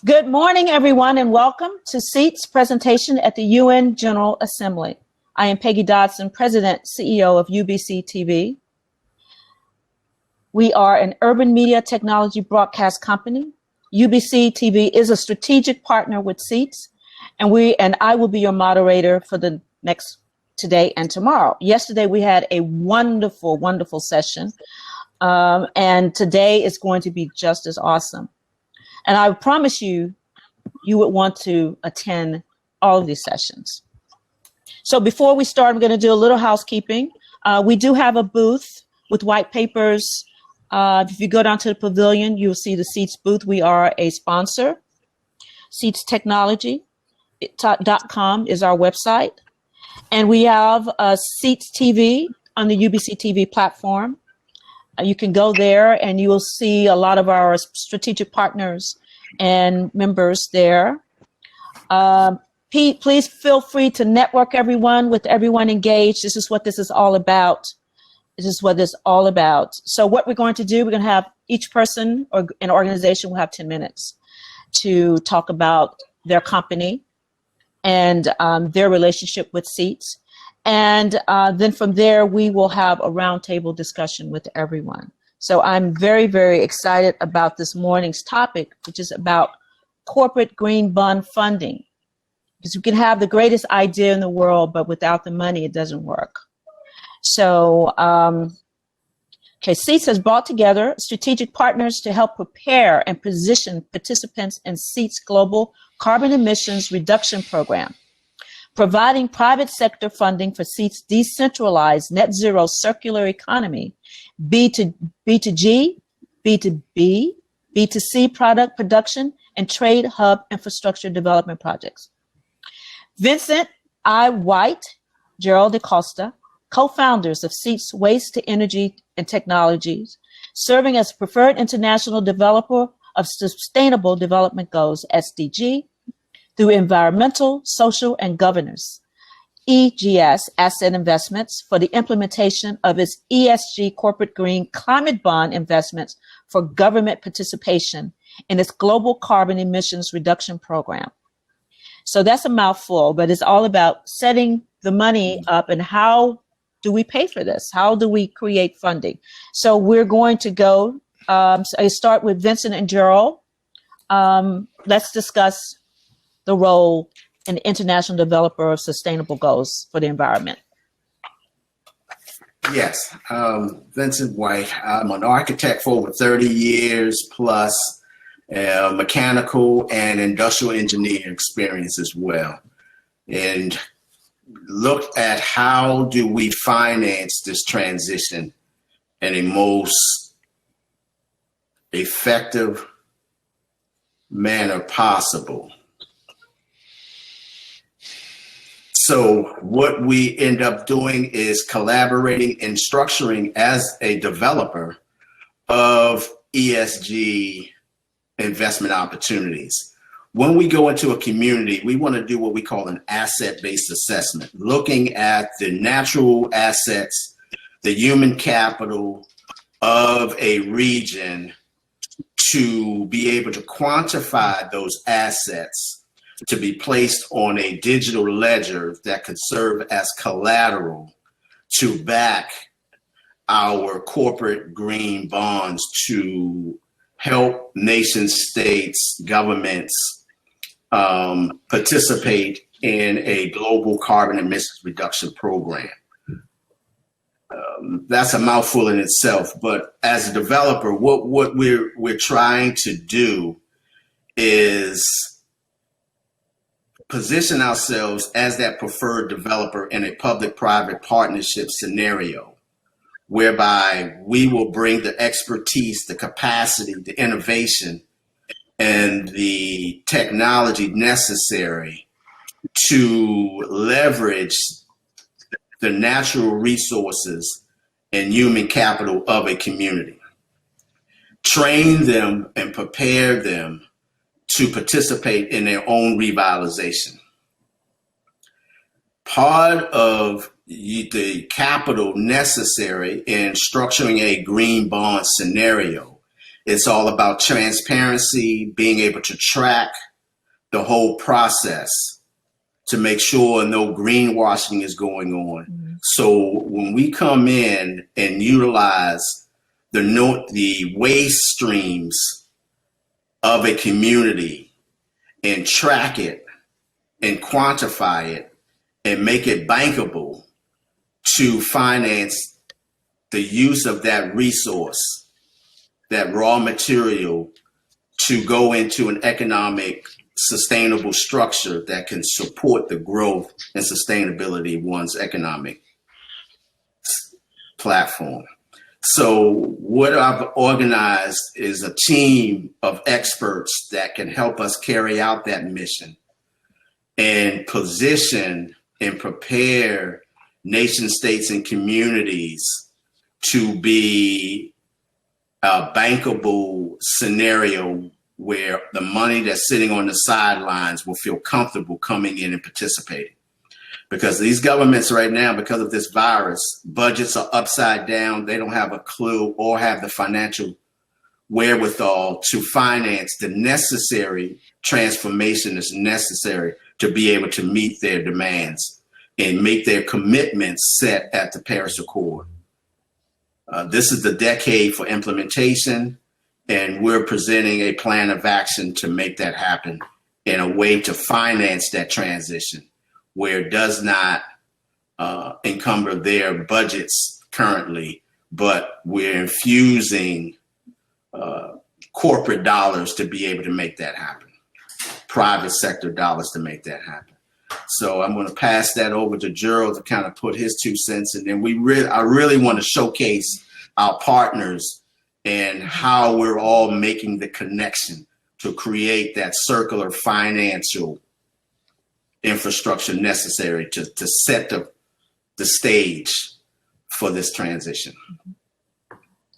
Good morning, everyone, and welcome to CETS presentation at the UN General Assembly. I am Peggy Dodson, President, CEO of UBC TV. We are an urban media technology broadcast company. UBC TV is a strategic partner with CETS, and I will be your moderator for the next today and tomorrow. Yesterday, we had a wonderful, wonderful session, and today is going to be just as awesome. And I promise you, you would want to attend all of these sessions. So before we start, I'm going to do a little housekeeping. We do have a booth with white papers. If you go down to the pavilion, you'll see the CETS booth. We are a sponsor. CETStechnology.com is our website. And we have CETS TV on the UBC TV platform. You can go there and you will see a lot of our strategic partners and members there. Please feel free to network with everyone engaged. This is what this is all about. This is what this is all about. So what we're going to do, we're going to have each person or an organization will have 10 minutes to talk about their company and their relationship with CETS. And then from there, we will have a roundtable discussion with everyone. So I'm very, very excited about this morning's topic, which is about corporate green bond funding. Because you can have the greatest idea in the world, but without the money, it doesn't work. So, CETS has brought together strategic partners to help prepare and position participants in CETS Global Carbon Emissions Reduction Program, providing private sector funding for CETS decentralized net zero circular economy, B2G, B2B, B2C product production, and trade hub infrastructure development projects. Vincent I. White, Gerald DaCosta, co-founders of CETS Waste to Energy and Technologies, serving as preferred international developer of Sustainable Development Goals, SDG, through environmental, social, and governance, EGS asset investments for the implementation of its ESG corporate green climate bond investments for government participation in its global carbon emissions reduction program. So that's a mouthful, but it's all about setting the money up and how do we pay for this? How do we create funding? So we're going to go, I start with Vincent and Gerald. Let's discuss the role in the international developer of sustainable goals for the environment. Yes, Vincent White. I'm an architect for over 30 years plus mechanical and industrial engineering experience as well. And looked at how do we finance this transition in a most effective manner possible. So what we end up doing is collaborating and structuring as a developer of ESG investment opportunities. When we go into a community, we want to do what we call an asset-based assessment, looking at the natural assets, the human capital of a region to be able to quantify those assets to be placed on a digital ledger that could serve as collateral to back our corporate green bonds to help nation states, governments participate in a global carbon emissions reduction program. That's a mouthful in itself, but as a developer, what we're trying to do is position ourselves as that preferred developer in a public-private partnership scenario, whereby we will bring the expertise, the capacity, the innovation, and the technology necessary to leverage the natural resources and human capital of a community, train them and prepare them to participate in their own revitalization. Part of the capital necessary in structuring a green bond scenario It's all about transparency, being able to track the whole process to make sure no greenwashing is going on. Mm-hmm. So when we come in and utilize the waste streams of a community and track it and quantify it and make it bankable to finance the use of that resource, that raw material, to go into an economic sustainable structure that can support the growth and sustainability of one's economic platform. So what I've organized is a team of experts that can help us carry out that mission and position and prepare nation states and communities to be a bankable scenario where the money that's sitting on the sidelines will feel comfortable coming in and participating. Because these governments right now, because of this virus, budgets are upside down. They don't have a clue or have the financial wherewithal to finance the necessary transformation that's necessary to be able to meet their demands and make their commitments set at the Paris Accord. This is the decade for implementation, and we're presenting a plan of action to make that happen in a way to finance that transition where it does not encumber their budgets currently, but we're infusing corporate dollars to be able to make that happen, private sector dollars to make that happen. So I'm going to pass that over to Gerald to kind of put his 2 cents, and then I really want to showcase our partners and how we're all making the connection to create that circular financial infrastructure necessary to set the stage for this transition.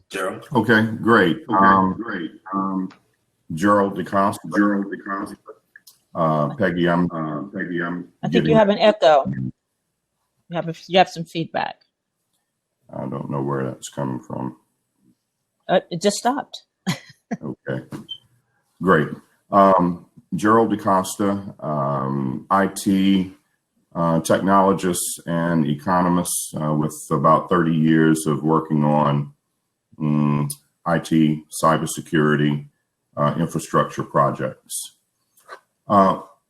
Gerald? Okay, great. Gerald DeCosta. Peggy, I think you have an echo. You have some feedback. I don't know where that's coming from. It just stopped. Okay, great. Gerald DeCosta, IT technologist and economist with about 30 years of working on IT, cybersecurity, infrastructure projects.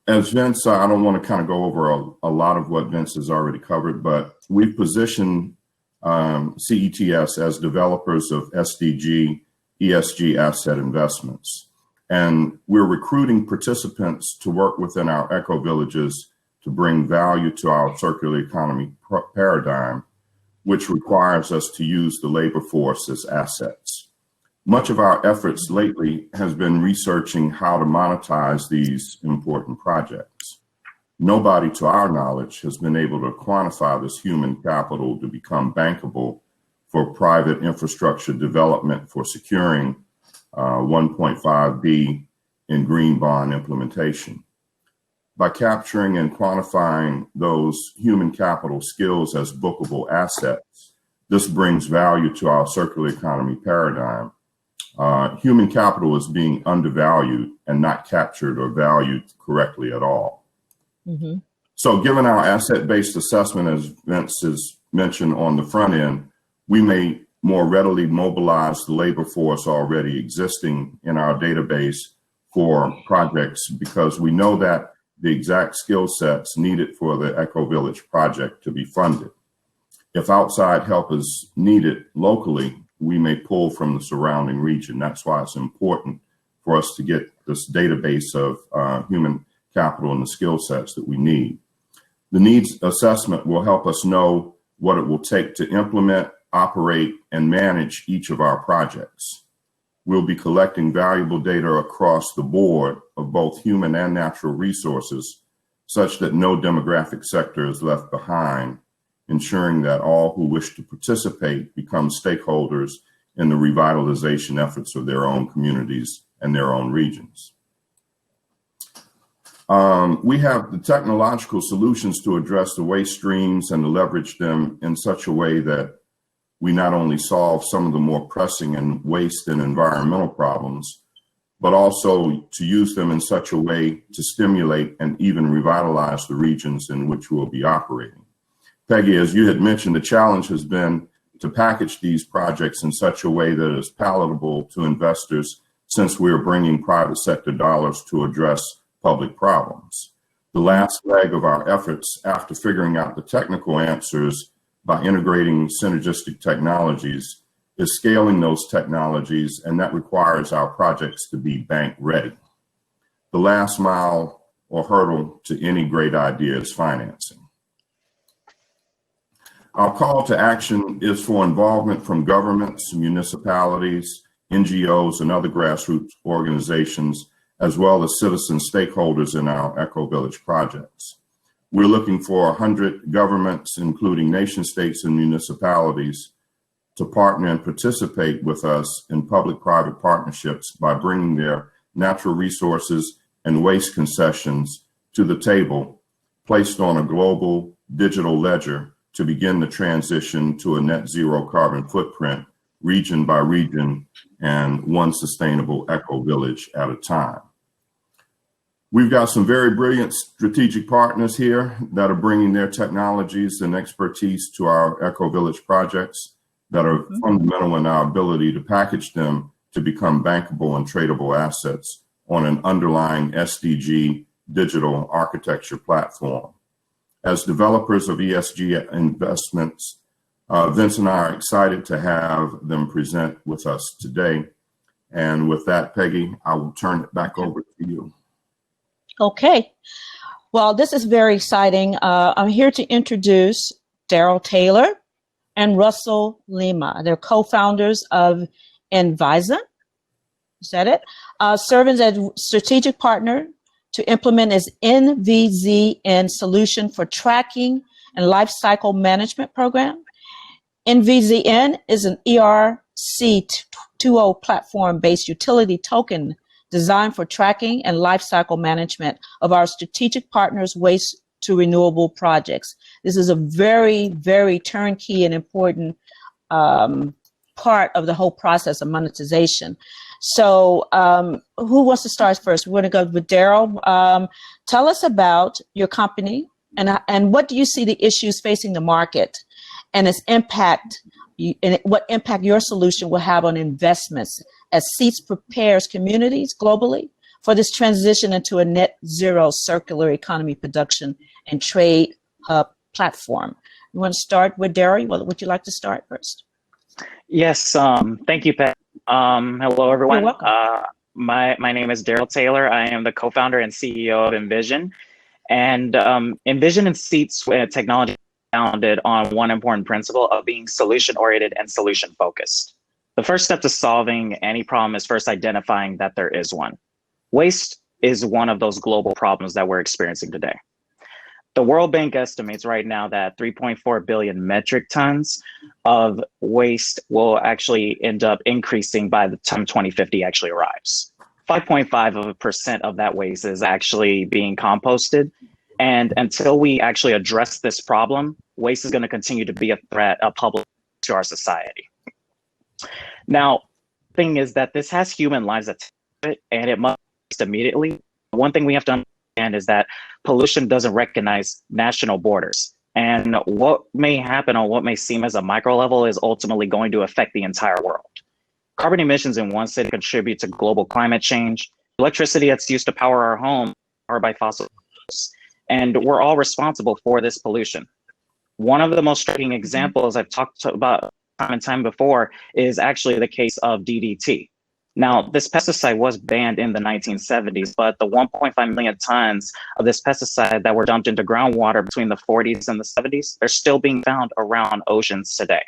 As Vince, I don't want to kind of go over a lot of what Vince has already covered, but we've positioned CETS as developers of SDG, ESG asset investments. And we're recruiting participants to work within our eco villages to bring value to our circular economy paradigm, which requires us to use the labor force as assets. Much of our efforts lately has been researching how to monetize these important projects. Nobody, to our knowledge, has been able to quantify this human capital to become bankable for private infrastructure development for securing 1.5B in green bond implementation. By capturing and quantifying those human capital skills as bookable assets, this brings value to our circular economy paradigm. Human capital is being undervalued and not captured or valued correctly at all. Mm-hmm. So given our asset-based assessment, as Vince has mentioned on the front end, we may more readily mobilize the labor force already existing in our database for projects because we know that the exact skill sets needed for the Eco Village project to be funded. If outside help is needed locally, we may pull from the surrounding region. That's why it's important for us to get this database of human capital and the skill sets that we need. The needs assessment will help us know what it will take to implement, operate, and manage each of our projects. We'll be collecting valuable data across the board of both human and natural resources, such that no demographic sector is left behind, ensuring that all who wish to participate become stakeholders in the revitalization efforts of their own communities and their own regions. We have the technological solutions to address the waste streams and to leverage them in such a way that we not only solve some of the more pressing and waste and environmental problems, but also to use them in such a way to stimulate and even revitalize the regions in which we'll be operating. Peggy, as you had mentioned, the challenge has been to package these projects in such a way that is palatable to investors, since we are bringing private sector dollars to address public problems. The last leg of our efforts, after figuring out the technical answers by integrating synergistic technologies, is scaling those technologies, and that requires our projects to be bank ready. The last mile or hurdle to any great idea is financing. Our call to action is for involvement from governments, municipalities, NGOs, and other grassroots organizations, as well as citizen stakeholders in our Eco Village projects. We're looking for 100 governments, including nation states and municipalities, to partner and participate with us in public-private partnerships by bringing their natural resources and waste concessions to the table, placed on a global digital ledger to begin the transition to a net zero carbon footprint, region by region, and one sustainable eco village at a time. We've got some very brilliant strategic partners here that are bringing their technologies and expertise to our eco village projects that are fundamental in our ability to package them to become bankable and tradable assets on an underlying SDG digital architecture platform. As developers of ESG investments, Vince and I are excited to have them present with us today. And with that, Peggy, I will turn it back over to you. Okay. Well, this is very exciting. I'm here to introduce Daryl Taylor and Russell Lima. They're co-founders of Envisa. Is that it? Serving as strategic partner to implement its NVZN solution for tracking and life cycle management program. NVZN is an ERC20 platform-based utility token designed for tracking and life cycle management of our strategic partners' waste to renewable projects. This is a very, very turnkey and important part of the whole process of monetization. So who wants to start first? We're going to go with Daryl. Tell us about your company and what do you see the issues facing the market and its impact, and what impact your solution will have on investments as CETS prepares communities globally for this transition into a net zero circular economy production and trade hub platform. You want to start with Daryl? Would you like to start first? Yes, thank you, Pat. Hello, everyone. You're welcome. My name is Daryl Taylor. I am the co-founder and CEO of Envision. And Envision and CETS technology is founded on one important principle of being solution-oriented and solution-focused. The first step to solving any problem is first identifying that there is one. Waste is one of those global problems that we're experiencing today. The World Bank estimates right now that 3.4 billion metric tons of waste will actually end up increasing by the time 2050 actually arrives. 5.5% of that waste is actually being composted. And until we actually address this problem, waste is going to continue to be a threat, a public to our society. Now, the thing is that this has human lives attached to it, and it must immediately. One thing we have to understand is that pollution doesn't recognize national borders. And what may happen on what may seem as a micro level is ultimately going to affect the entire world. Carbon emissions in one city contribute to global climate change. Electricity that's used to power our home are by fossil fuels. And we're all responsible for this pollution. One of the most striking examples I've talked about time and time before is actually the case of DDT. Now, this pesticide was banned in the 1970s, but the 1.5 million tons of this pesticide that were dumped into groundwater between the 40s and the 70s, they're still being found around oceans today.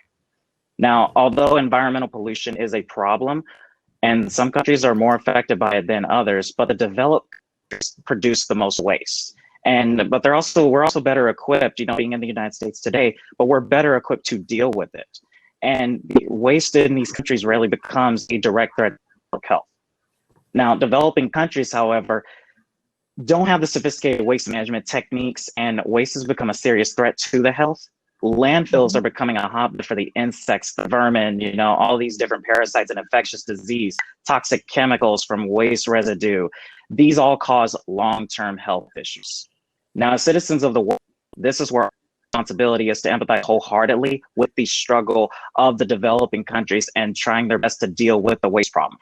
Now, although environmental pollution is a problem, and some countries are more affected by it than others, but the developed countries produce the most waste. But we're also better equipped, being in the United States today, but we're better equipped to deal with it. And waste in these countries rarely becomes a direct threat to public health. Now, developing countries, however, don't have the sophisticated waste management techniques, and waste has become a serious threat to the health. Landfills are becoming a hotbed for the insects, the vermin, all these different parasites and infectious disease, toxic chemicals from waste residue. These all cause long-term health issues. Now, as citizens of the world, this is where our responsibility is to empathize wholeheartedly with the struggle of the developing countries and trying their best to deal with the waste problem.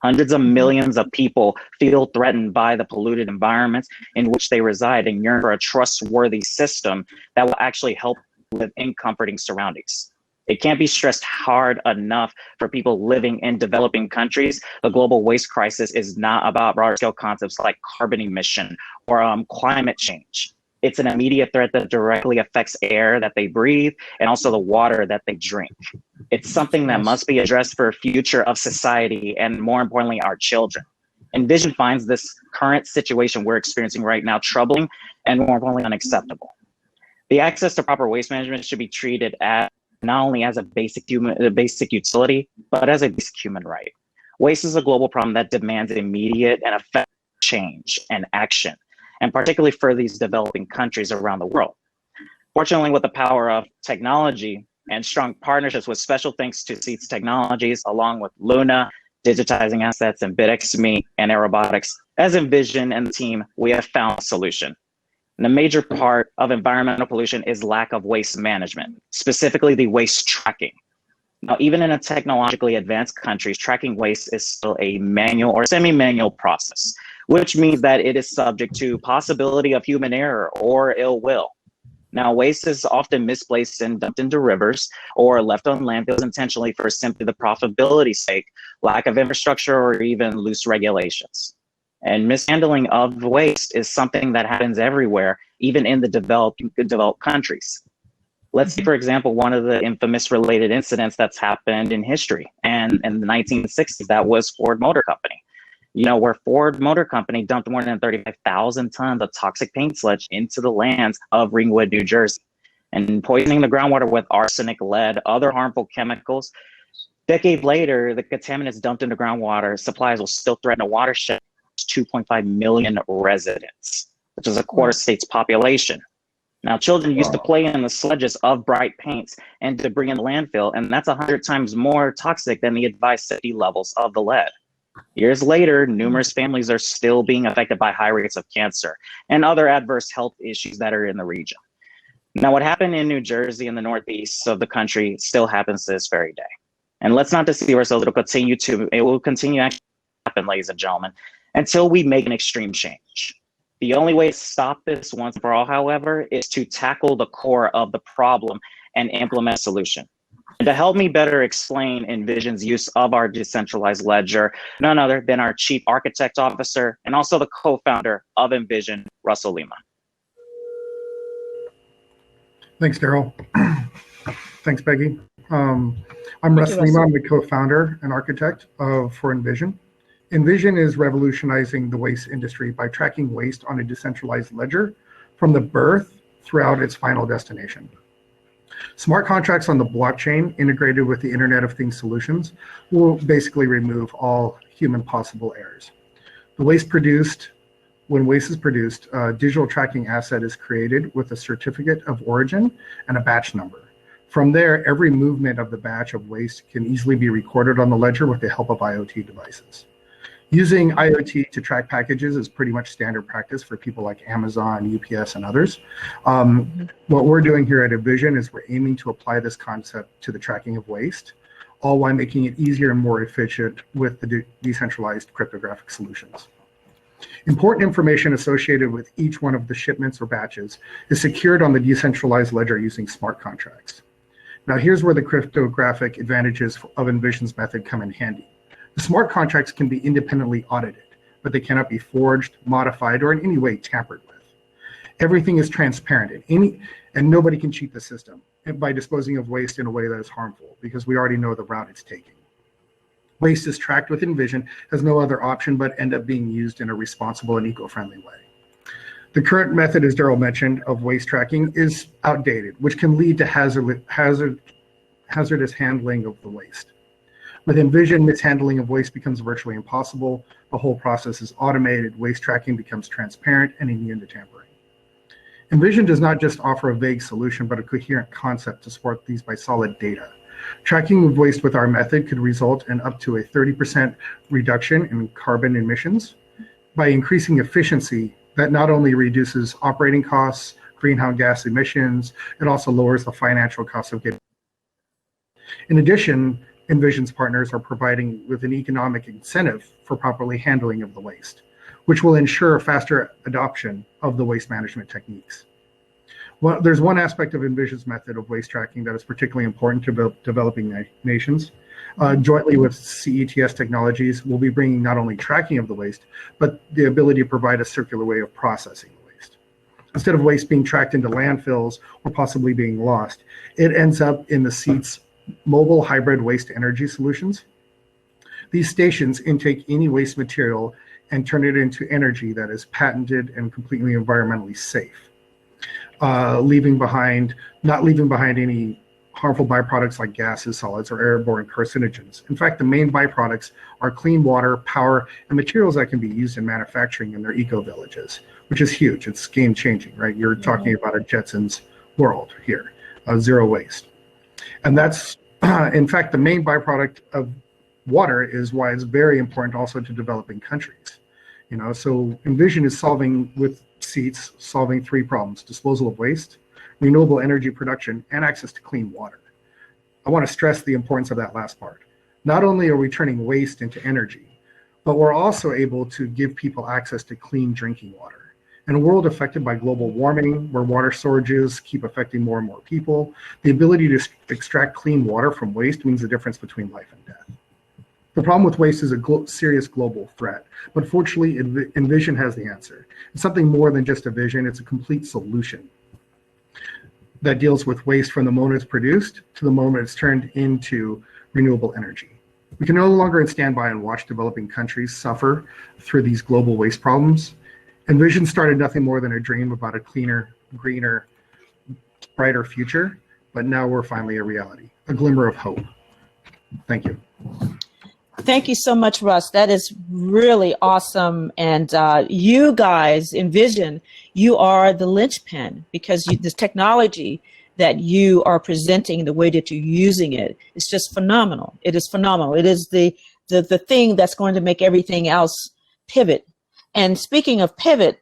Hundreds of millions of people feel threatened by the polluted environments in which they reside and yearn for a trustworthy system that will actually help live in comforting surroundings. It can't be stressed hard enough for people living in developing countries. The global waste crisis is not about broader scale concepts like carbon emission or climate change. It's an immediate threat that directly affects air that they breathe and also the water that they drink. It's something that must be addressed for the future of society and, more importantly, our children. Envision finds this current situation we're experiencing right now troubling and, more importantly, unacceptable. The access to proper waste management should be treated as not only as a basic utility, but as a basic human right. Waste is a global problem that demands immediate and effective change and action, and particularly for these developing countries around the world. Fortunately, with the power of technology and strong partnerships with special thanks to CETS Technologies, along with Luna, Digitizing Assets, and BitXme, and Aerobotics, as Envision and the team, we have found a solution. And a major part of environmental pollution is lack of waste management, specifically the waste tracking. Now, even in a technologically advanced countries, tracking waste is still a manual or semi-manual process, which means that it is subject to possibility of human error or ill will. Now, waste is often misplaced and dumped into rivers or left on landfills intentionally for simply the profitability's sake, lack of infrastructure, or even loose regulations. And mishandling of waste is something that happens everywhere, even in the developed countries. Let's see, for example, one of the infamous related incidents that's happened in history. And in the 1960s, that was Ford Motor Company. Where Ford Motor Company dumped more than 35,000 tons of toxic paint sludge into the lands of Ringwood, New Jersey, and poisoning the groundwater with arsenic, lead, other harmful chemicals. Decades later, the contaminants dumped into groundwater supplies will still threaten a watershed of 2.5 million residents, which is a quarter state's population. Now, children used to play in the sludges of bright paints and debris in the landfill, and that's 100 times more toxic than the advised safety levels of the lead. Years later, numerous families are still being affected by high rates of cancer and other adverse health issues that are in the region. Now, what happened in New Jersey and the northeast of the country still happens to this very day. And let's not deceive ourselves, it will continue to happen, ladies and gentlemen, until we make an extreme change. The only way to stop this once and for all, however, is to tackle the core of the problem and implement a solution. And to help me better explain Envision's use of our decentralized ledger, none other than our Chief Architect Officer and also the co-founder of Envision, Russell Lima. Thanks, Daryl. Thanks, Peggy. I'm Russ Lima. I'm the co-founder and architect for Envision. Envision is revolutionizing the waste industry by tracking waste on a decentralized ledger from the birth throughout its final destination. Smart contracts on the blockchain integrated with the Internet of Things solutions will basically remove all human possible errors. When waste is produced, a digital tracking asset is created with a certificate of origin and a batch number. From there, every movement of the batch of waste can easily be recorded on the ledger with the help of IoT devices. Using IoT to track packages is pretty much standard practice for people like Amazon, UPS, and others. What we're doing here at Envision is we're aiming to apply this concept to the tracking of waste, all while making it easier and more efficient with the decentralized cryptographic solutions. Important information associated with each one of the shipments or batches is secured on the decentralized ledger using smart contracts. Now, here's where the cryptographic advantages of Envision's method come in handy. The smart contracts can be independently audited, but they cannot be forged, modified, or in any way tampered with. Everything is transparent, and nobody can cheat the system by disposing of waste in a way that is harmful, because we already know the route it's taking. Waste is tracked with Envision, has no other option but end up being used in a responsible and eco-friendly way. The current method, as Daryl mentioned, of waste tracking is outdated, which can lead to hazardous handling of the waste. With Envision, mishandling of waste becomes virtually impossible. The whole process is automated, waste tracking becomes transparent and immune to tampering. Envision does not just offer a vague solution, but a coherent concept to support these by solid data. Tracking of waste with our method could result in up to a 30% reduction in carbon emissions by increasing efficiency that not only reduces operating costs, greenhouse gas emissions, it also lowers the financial cost of getting. In addition, Envision's partners are providing with an economic incentive for properly handling of the waste, which will ensure faster adoption of the waste management techniques. Well, there's one aspect of Envision's method of waste tracking that is particularly important to developing nations. Jointly with CETS technologies, we'll be bringing not only tracking of the waste, but the ability to provide a circular way of processing the waste. Instead of waste being tracked into landfills or possibly being lost, it ends up in the CETS mobile hybrid waste energy solutions. These stations intake any waste material and turn it into energy that is patented and completely environmentally safe, not leaving behind any harmful byproducts like gases, solids, or airborne carcinogens. In fact, the main byproducts are clean water, power, and materials that can be used in manufacturing in their eco-villages, which is huge. It's game-changing, right? You're talking about a Jetsons world here, zero waste. And that's, in fact, the main byproduct of water is why it's very important also to developing countries. So Envision is solving with CETS, solving three problems: disposal of waste, renewable energy production, and access to clean water. I want to stress the importance of that last part. Not only are we turning waste into energy, but we're also able to give people access to clean drinking water. In a world affected by global warming, where water storages keep affecting more and more people, the ability to extract clean water from waste means the difference between life and death. The problem with waste is a serious global threat, but fortunately, Envision has the answer. It's something more than just a vision, it's a complete solution that deals with waste from the moment it's produced to the moment it's turned into renewable energy. We can no longer stand by and watch developing countries suffer through these global waste problems. Envision started nothing more than a dream about a cleaner, greener, brighter future, but now we're finally a reality, a glimmer of hope. Thank you. Thank you so much, Russ. That is really awesome. And you guys, Envision, you are the linchpin because this technology that you are presenting, the way that you're using it, is just phenomenal. It is phenomenal. It is the thing that's going to make everything else pivot. And speaking of pivot,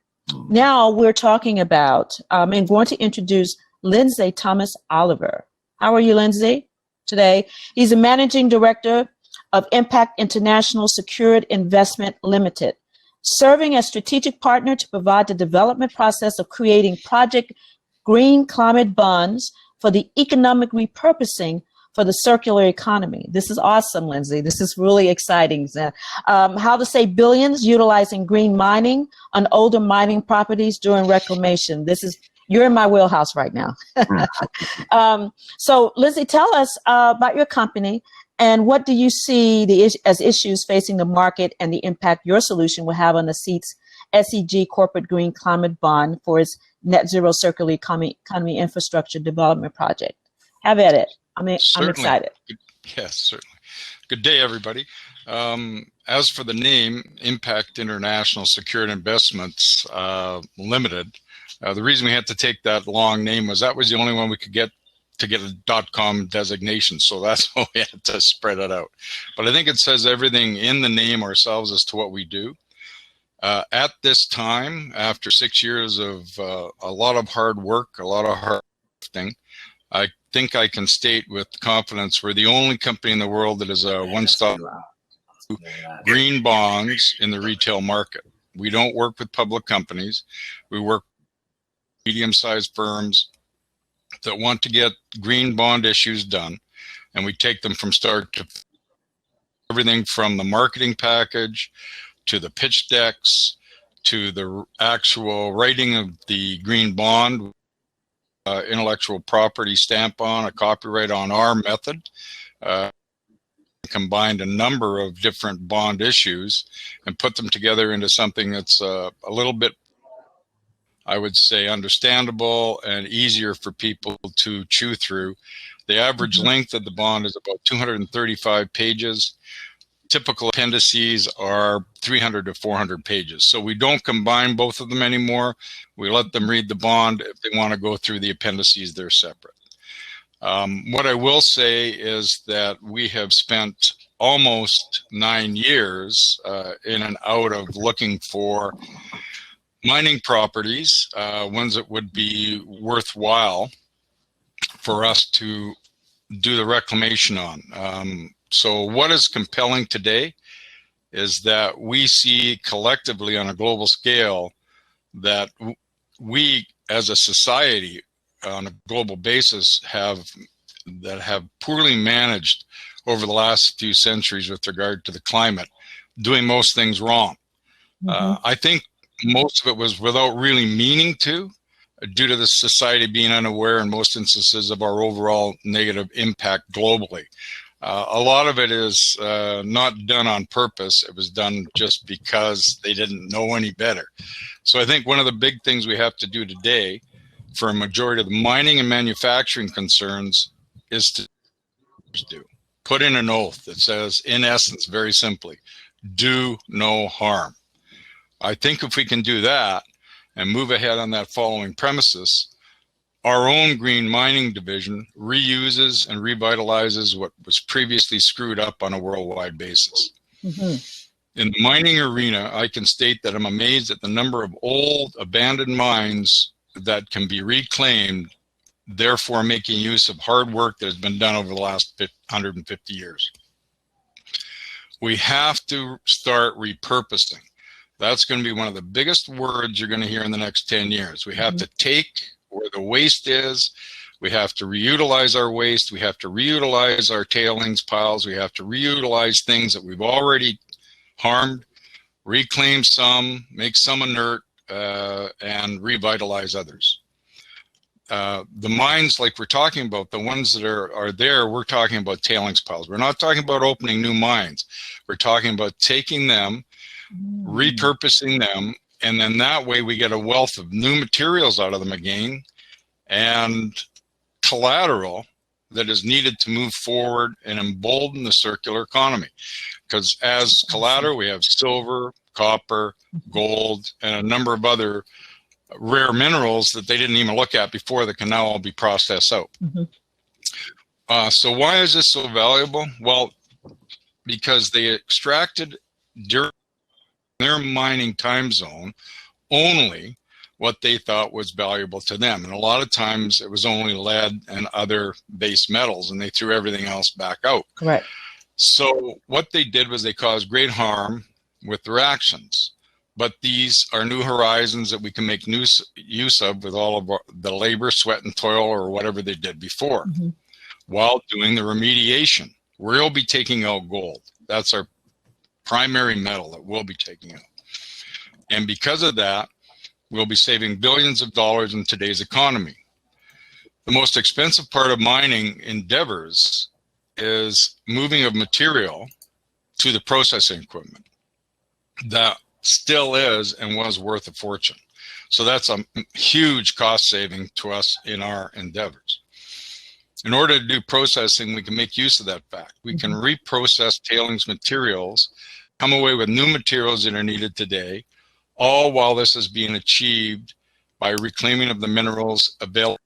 now we're talking about, I'm going to introduce Lindsay Thomas Oliver. How are you, Lindsay, today? He's a managing director of Impact International Secured Investment Limited, serving as strategic partner to provide the development process of creating project green climate bonds for the economic repurposing for the circular economy. This is awesome, Lindsay. This is really exciting. How to save billions utilizing green mining on older mining properties during reclamation. You're in my wheelhouse right now. So Lindsay, tell us about your company and what do you see as issues facing the market and the impact your solution will have on the CETS Sdg Corporate Green Climate Bond for its net zero circular economy infrastructure development project. Have at it. I'm excited. Yes, certainly. Good day, everybody. As for the name, Impact International Secured Investments Limited, the reason we had to take that long name was that was the only one we could get to get a .com designation. So that's why we had to spread it out. But I think it says everything in the name ourselves as to what we do. At this time, after 6 years of a lot of hard work, a lot of hard lifting, I think I can state with confidence we're the only company in the world that is a one-stop green bonds in the retail market. We don't work with public companies. We work with medium-sized firms that want to get green bond issues done, and we take them from start to everything from the marketing package to the pitch decks to the actual writing of the green bond, intellectual property stamp on, a copyright on our method, combined a number of different bond issues and put them together into something that's a little bit, I would say, understandable and easier for people to chew through. The average length of the bond is about 235 pages. typical appendices are 300 to 400 pages. So we don't combine both of them anymore. We let them read the bond. If they want to go through the appendices, they're separate. What I will say is that we have spent almost 9 years in and out of looking for mining properties, ones that would be worthwhile for us to do the reclamation on. So what is compelling today is that we see collectively on a global scale that we as a society on a global basis have poorly managed over the last few centuries with regard to the climate, doing most things wrong. I think most of it was without really meaning to, due to the society being unaware in most instances of our overall negative impact globally. A lot of it is not done on purpose. It was done just because they didn't know any better. So I think one of the big things we have to do today for a majority of the mining and manufacturing concerns is to put in an oath that says, in essence, very simply, do no harm. I think if we can do that and move ahead on that following premises, our own green mining division reuses and revitalizes what was previously screwed up on a worldwide basis. In the mining arena, I can state that I'm amazed at the number of old abandoned mines that can be reclaimed, therefore making use of hard work that has been done over the last 150 years. We have to start repurposing. That's going to be one of the biggest words you're going to hear in the next 10 years. We have to take where the waste is. We have to reutilize our waste. We have to reutilize our tailings piles. We have to reutilize things that we've already harmed, reclaim some, make some inert, and revitalize others. The mines, like we're talking about, the ones that are there, we're talking about tailings piles. We're not talking about opening new mines. We're talking about taking them, repurposing them, and then that way we get a wealth of new materials out of them again and collateral that is needed to move forward and embolden the circular economy. Because as collateral, we have silver, copper, gold, and a number of other rare minerals that they didn't even look at before that can now all be processed out. So why is this so valuable? Well, because they extracted during their mining time zone only what they thought was valuable to them. And a lot of times it was only lead and other base metals, and they threw everything else back out. Correct. So what they did was they caused great harm with their actions. But these are new horizons that we can make use of with all of the labor, sweat, and toil, or whatever they did before, while doing the remediation. We'll be taking out gold. That's our primary metal that we'll be taking out. And because of that, we'll be saving billions of dollars in today's economy. The most expensive part of mining endeavors is moving of material to the processing equipment. That still is and was worth a fortune. So that's a huge cost saving to us in our endeavors. In order to do processing, we can make use of that fact. We can reprocess tailings materials, come away with new materials that are needed today, all while this is being achieved by reclaiming of the minerals available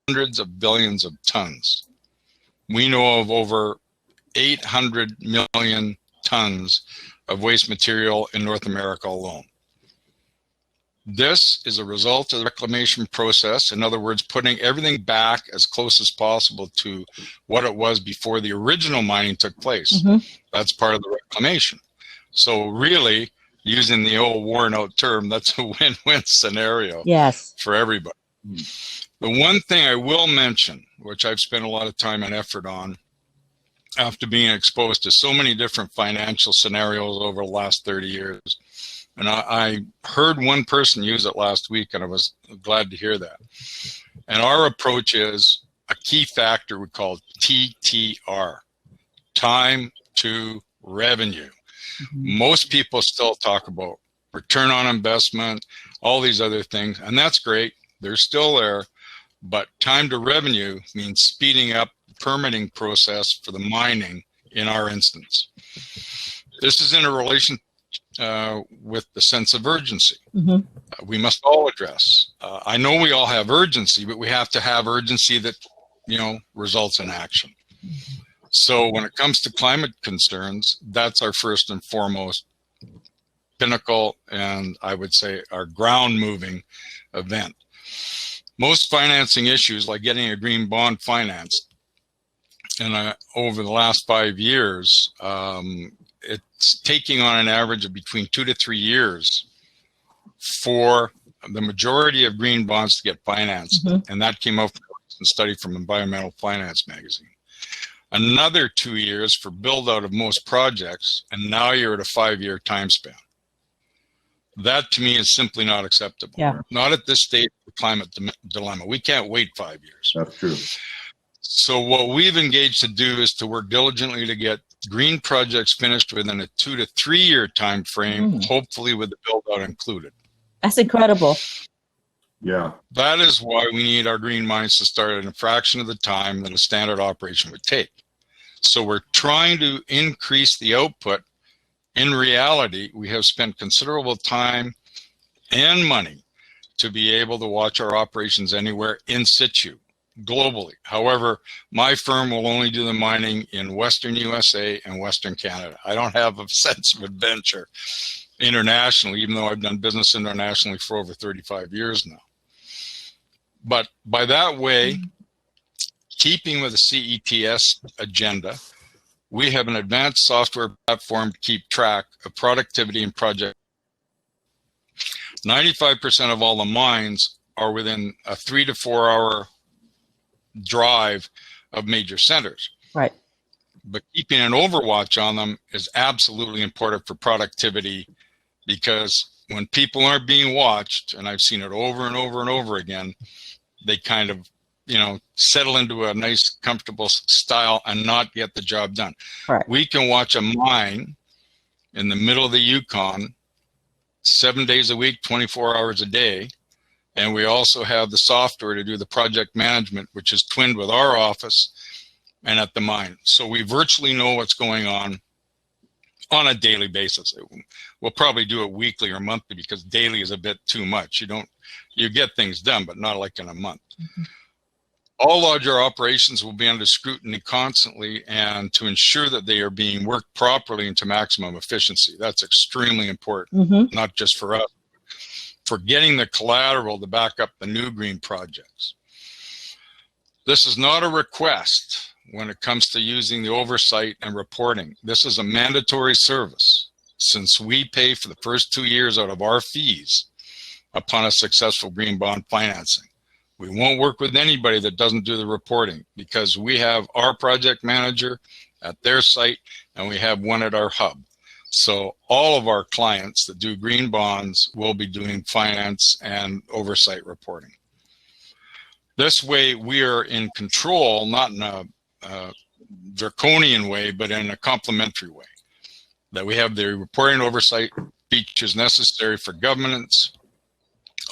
hundreds of billions of tons. We know of over 800 million tons of waste material in North America alone. This is a result of the reclamation process. In other words, putting everything back as close as possible to what it was before the original mining took place. That's part of the reclamation. So really, using the old worn out term, that's a win-win scenario for everybody. The one thing I will mention, which I've spent a lot of time and effort on, after being exposed to so many different financial scenarios over the last 30 years. And I heard one person use it last week, and I was glad to hear that. And our approach is a key factor we call TTR, time to revenue. Most people still talk about return on investment, all these other things, and that's great. They're still there. But time to revenue means speeding up the permitting process for the mining in our instance. This is in a relation with the sense of urgency. We must all address. I know we all have urgency, but we have to have urgency that, results in action. So when it comes to climate concerns, that's our first and foremost pinnacle, and I would say our ground moving event. Most financing issues, like getting a green bond financed, and over the last 5 years, it's taking on an average of between 2 to 3 years for the majority of green bonds to get financed. And that came out from a study from Environmental Finance magazine. Another 2 years for build out of most projects, and now you're at a 5-year time span. That to me is simply not acceptable. Not at this stage of the climate dilemma. We can't wait 5 years. That's true. So what we've engaged to do is to work diligently to get green projects finished within a 2 to 3 year time frame, hopefully with the build out included. That's incredible. Yeah. That is why we need our green mines to start at a fraction of the time that a standard operation would take. So we're trying to increase the output. In reality, we have spent considerable time and money to be able to watch our operations anywhere in situ, globally. However, my firm will only do the mining in Western USA and Western Canada. I don't have a sense of adventure internationally, even though I've done business internationally for over 35 years now. But by that way, keeping with the CETS agenda, we have an advanced software platform to keep track of productivity and project. 95% of all the mines are within a 3 to 4 hour drive of major centers. Right. But keeping an overwatch on them is absolutely important for productivity, because when people aren't being watched, and I've seen it over and over and over again, they kind of, settle into a nice, comfortable style and not get the job done. Right. We can watch a mine in the middle of the Yukon 7 days a week, 24 hours a day. And we also have the software to do the project management, which is twinned with our office and at the mine. So we virtually know what's going on a daily basis. We'll probably do it weekly or monthly, because daily is a bit too much. You get things done, but not like in a month. All larger operations will be under scrutiny constantly, and to ensure that they are being worked properly into maximum efficiency. That's extremely important, not just for us, for getting the collateral to back up the new green projects. This is not a request when it comes to using the oversight and reporting. This is a mandatory service, since we pay for the first 2 years out of our fees upon a successful green bond financing. We won't work with anybody that doesn't do the reporting, because we have our project manager at their site and we have one at our hub. So all of our clients that do green bonds will be doing finance and oversight reporting. This way we are in control, not in a draconian way, but in a complementary way. That we have the reporting oversight features necessary for governance,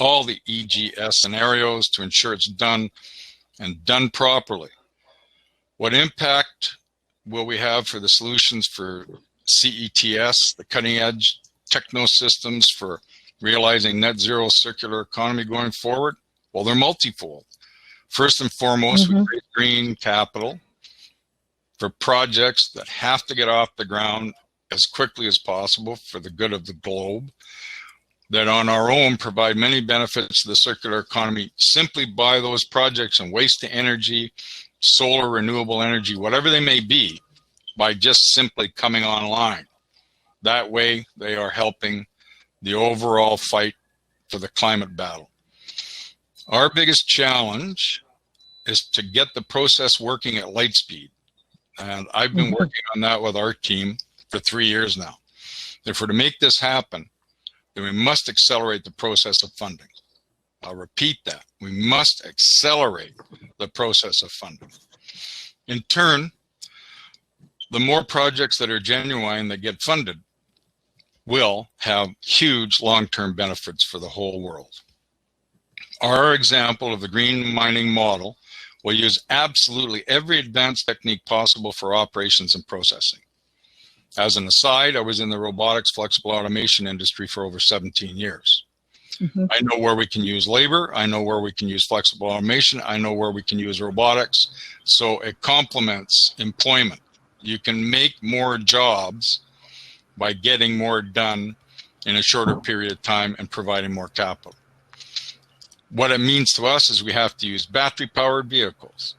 all the EGS scenarios to ensure it's done and done properly. What impact will we have for the solutions for CETS, the cutting edge techno systems for realizing net zero circular economy going forward? Well, they're multifold. First and foremost, we create green capital for projects that have to get off the ground as quickly as possible for the good of the globe, that on our own provide many benefits to the circular economy simply by those projects and waste to energy, solar, renewable energy, whatever they may be, by just simply coming online. That way they are helping the overall fight for the climate battle. Our biggest challenge is to get the process working at light speed. And I've been working on that with our team for 3 years now. If we're to make this happen, then we must accelerate the process of funding. I'll repeat that. We must accelerate the process of funding. In turn, the more projects that are genuine that get funded will have huge long-term benefits for the whole world. Our example of the green mining model will use absolutely every advanced technique possible for operations and processing. As an aside, I was in the robotics flexible automation industry for over 17 years. Mm-hmm. I know where we can use labor. I know where we can use flexible automation. I know where we can use robotics. So it complements employment. You can make more jobs by getting more done in a shorter period of time and providing more capital. What it means to us is we have to use battery-powered vehicles,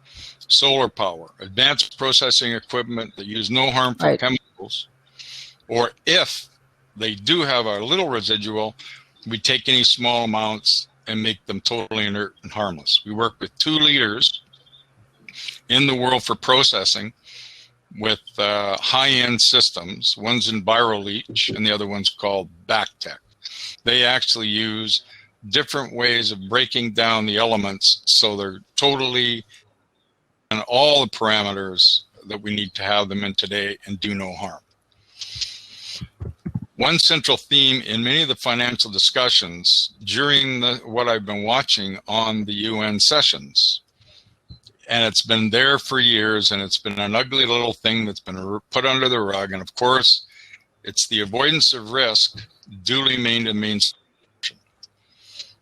solar power, advanced processing equipment that use no harmful chemicals, or if they do have a little residual, we take any small amounts and make them totally inert and harmless. We work with 2 leaders in the world for processing with high-end systems. One's EnviroLeach and the other one's called BACTEC. They actually use different ways of breaking down the elements so they're totally and all the parameters that we need to have them in today and do no harm. One central theme in many of the financial discussions during what I've been watching on the UN sessions, and it's been there for years, and it's been an ugly little thing that's been put under the rug, and of course, it's the avoidance of risk duly maintained.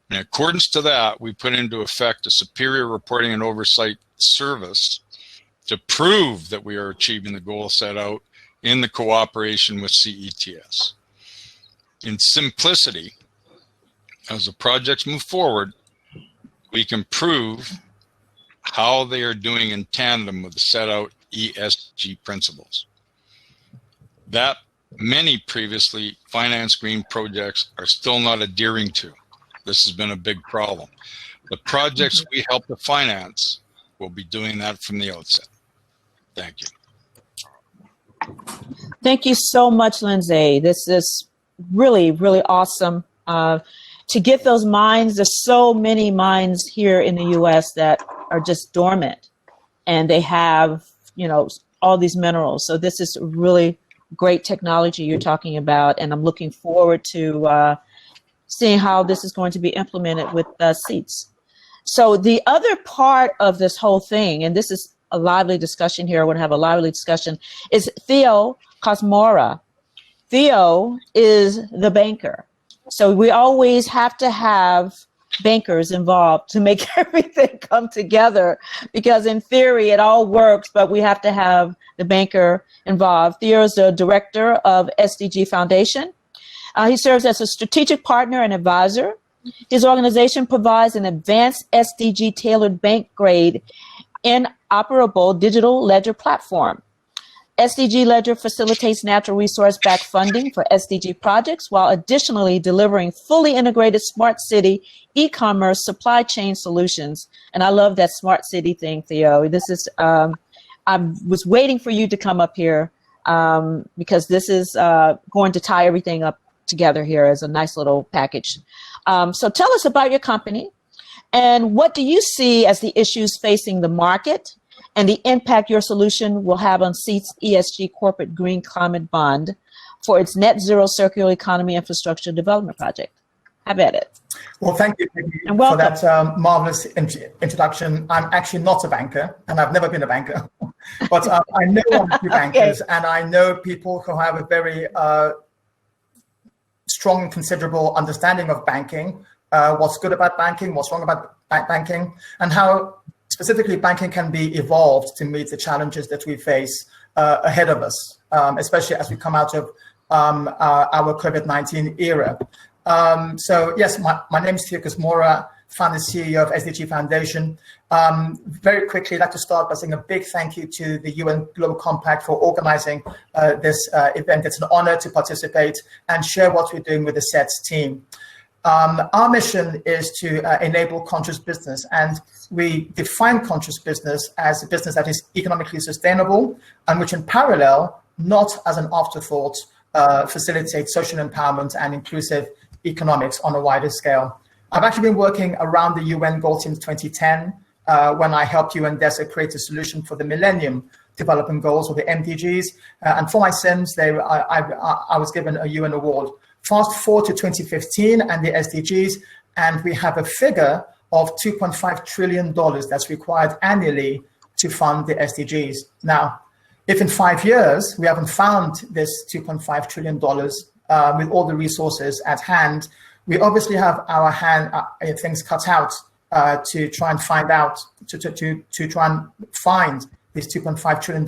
In accordance to that, we put into effect a superior reporting and oversight service to prove that we are achieving the goal set out in the cooperation with CETS. In simplicity, as the projects move forward, we can prove how they are doing in tandem with the set out ESG principles that many previously financed green projects are still not adhering to. This has been a big problem. The projects we help to finance will be doing that from the outset. Thank you. Thank you so much, Lindsay. This is really, really awesome to get those mines. There's so many mines here in the U.S. that are just dormant, and they have, all these minerals. So this is really great technology you're talking about, and I'm looking forward to seeing how this is going to be implemented with CETS. So the other part of this whole thing, and this is a lively discussion here, I want to have a lively discussion, is Theo Cosmora. Theo is the banker. So we always have to have bankers involved to make everything come together, because in theory it all works, but we have to have the banker involved. Theo is the director of SDG Foundation. He serves as a strategic partner and advisor. His organization provides an advanced SDG tailored bank grade interoperable digital ledger platform. SDG Ledger facilitates natural resource-backed funding for SDG projects while additionally delivering fully integrated smart city e-commerce supply chain solutions. And I love that smart city thing, Theo. This is, I was waiting for you to come up here because this is going to tie everything up together here as a nice little package. So tell us about your company, and what do you see as the issues facing the market and the impact your solution will have on CETS ESG Corporate Green Climate Bond for its net zero circular economy infrastructure development project? Have at it. Well, thank you for that marvelous introduction. I'm actually not a banker, and I've never been a banker, but I know a few bankers, and I know people who have a very strong and considerable understanding of banking, what's good about banking, what's wrong about banking, and how specifically banking can be evolved to meet the challenges that we face ahead of us, especially as we come out of our COVID-19 era. So yes, my name is Theo Cosmora, founder and CEO of SDG Foundation. Very quickly, I'd like to start by saying a big thank you to the UN Global Compact for organizing this event. It's an honor to participate and share what we're doing with the CETS team. Our mission is to enable conscious business, and we define conscious business as a business that is economically sustainable and which in parallel, not as an afterthought, facilitates social empowerment and inclusive economics on a wider scale. I've actually been working around the UN goals since 2010, when I helped UNDESA create a solution for the Millennium Development Goals, or the MDGs. And for my sins, I was given a UN award. Fast forward to 2015 and the SDGs, and we have a figure of $2.5 trillion that's required annually to fund the SDGs. Now, if in 5 years we haven't found this $2.5 trillion with all the resources at hand, we obviously have our things cut out to try and find out, to try and find this $2.5 trillion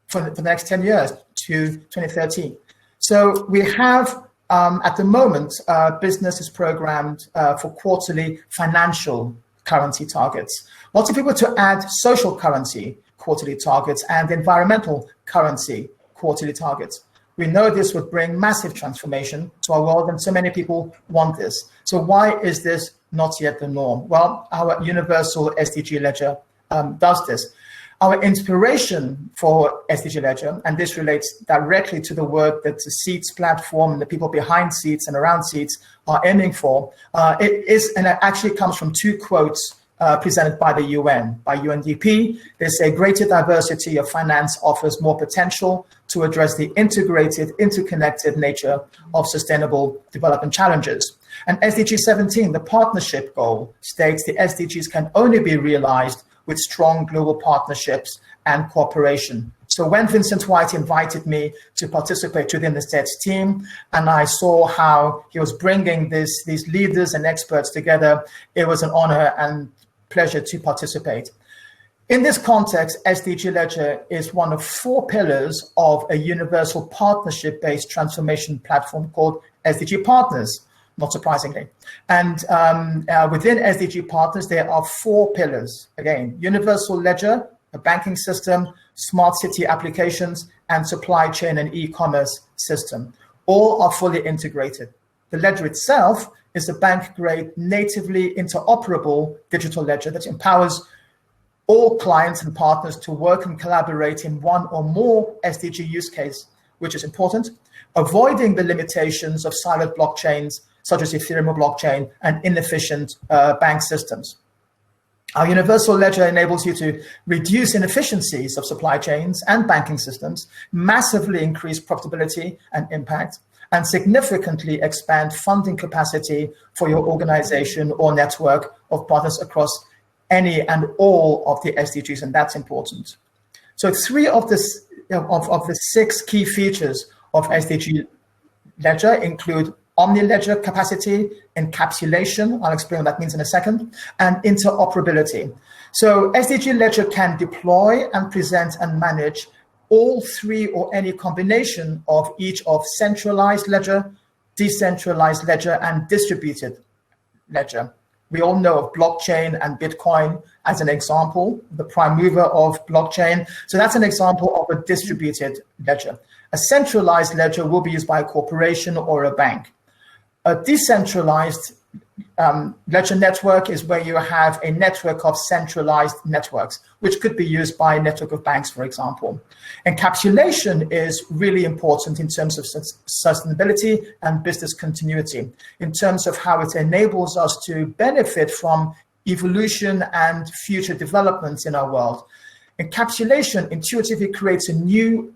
for the next 10 years to 2030. So we have, at the moment, business is programmed for quarterly financial currency targets. What if we were to add social currency quarterly targets and environmental currency quarterly targets? We know this would bring massive transformation to our world, and so many people want this. So why is this not yet the norm? Well, our universal SDG ledger does this. Our inspiration for SDG Ledger, and this relates directly to the work that the CETS platform and the people behind CETS and around CETS are aiming for, it actually comes from two quotes presented by the UN, by UNDP. They say greater diversity of finance offers more potential to address the integrated, interconnected nature of sustainable development challenges. And SDG 17, the partnership goal, states the SDGs can only be realized with strong global partnerships and cooperation. So when Vincent White invited me to participate within the CETS team, and I saw how he was bringing these leaders and experts together, it was an honor and pleasure to participate. In this context, SDG Ledger is one of 4 pillars of a universal partnership-based transformation platform called SDG Partners, not surprisingly. And within SDG Partners, there are 4 pillars. Again, universal ledger, a banking system, smart city applications, and supply chain and e-commerce system. All are fully integrated. The ledger itself is a bank-grade, natively interoperable digital ledger that empowers all clients and partners to work and collaborate in one or more SDG use case, which is important, avoiding the limitations of siloed blockchains such as Ethereum blockchain and inefficient bank systems. Our universal ledger enables you to reduce inefficiencies of supply chains and banking systems, massively increase profitability and impact, and significantly expand funding capacity for your organization or network of partners across any and all of the SDGs, and that's important. So 3 of the 6 key features of SDG Ledger include omni-ledger capacity, encapsulation, I'll explain what that means in a second, and interoperability. So SDG Ledger can deploy and present and manage all 3 or any combination of each of centralized ledger, decentralized ledger, and distributed ledger. We all know of blockchain and Bitcoin as an example, the prime mover of blockchain. So that's an example of a distributed ledger. A centralized ledger will be used by a corporation or a bank. A decentralized ledger network is where you have a network of centralized networks, which could be used by a network of banks, for example. Encapsulation is really important in terms of sustainability and business continuity, in terms of how it enables us to benefit from evolution and future developments in our world. Encapsulation intuitively creates new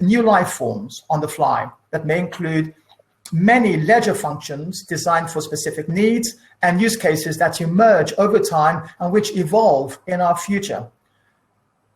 life forms on the fly that may include many ledger functions designed for specific needs and use cases that emerge over time and which evolve in our future.